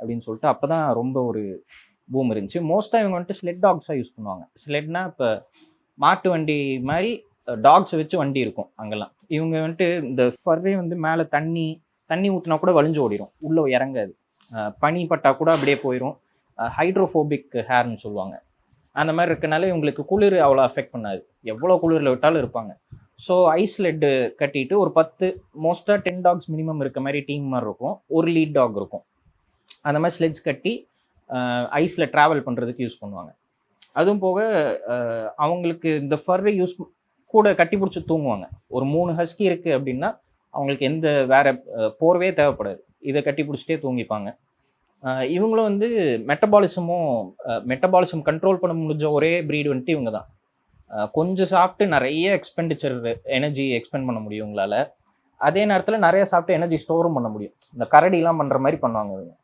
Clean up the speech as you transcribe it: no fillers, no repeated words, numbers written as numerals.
அப்படின்னு சொல்லிட்டு அப்போ தான் ரொம்ப ஒரு பூம் இருந்துச்சு. மோஸ்ட்டாக இவங்க வந்துட்டு ஸ்லெட் டாக்ஸாக யூஸ் பண்ணுவாங்க. ஸ்லெட்னா இப்போ மாட்டு வண்டி மாதிரி டாக்ஸை வச்சு வண்டி இருக்கும் அங்கெல்லாம். இவங்க வந்துட்டு இந்த ஃபர்வே வந்து மேலே தண்ணி ஊற்றினா கூட வலிஞ்சு ஓடிடும், உள்ளே இறங்காது. பனி பட்டா கூட அப்படியே போயிடும். ஹைட்ரோஃபோபிக் ஹேர்னு சொல்லுவாங்க. அந்த மாதிரி இருக்கனால இவங்களுக்கு குளிர் அவ்வளோ அஃபெக்ட் பண்ணாது, எவ்வளோ குளிரில் விட்டாலும் இருப்பாங்க. ஸோ ஐஸ் லெட்டு கட்டிட்டு ஒரு 10 மோஸ்ட்டாக 10 டாக்ஸ் மினிமம் இருக்க மாதிரி டீம் மாதிரி இருக்கும். ஒரு லீட் டாக் இருக்கும். அந்த மாதிரி ஸ்லெட்ஸ் கட்டி ஐஸில் ட்ராவல் பண்ணுறதுக்கு யூஸ் பண்ணுவாங்க. அதுவும் போக அவங்களுக்கு இந்த ஃபர்வை யூஸ் கூட கட்டி பிடிச்சி தூங்குவாங்க. ஒரு 3 ஹஸ்கி இருக்குது அப்படின்னா அவங்களுக்கு எந்த வேற போர்வே தேவைப்படாது, இதை கட்டி பிடிச்சிட்டே தூங்கிப்பாங்க. இவங்களும் வந்து மெட்டபாலிசம் கண்ட்ரோல் பண்ண முடிஞ்ச ஒரே ப்ரீடு வந்துட்டு இவங்க தான். கொஞ்சம் சாப்பிட்டு நிறைய எனர்ஜி எக்ஸ்பெண்ட் பண்ண முடியும் உங்களால். அதே நேரத்தில் நிறைய சாப்பிட்டு எனர்ஜி ஸ்டோரும் பண்ண முடியும். இந்த கரடிலாம் பண்ணுற மாதிரி பண்ணுவாங்க இவங்க.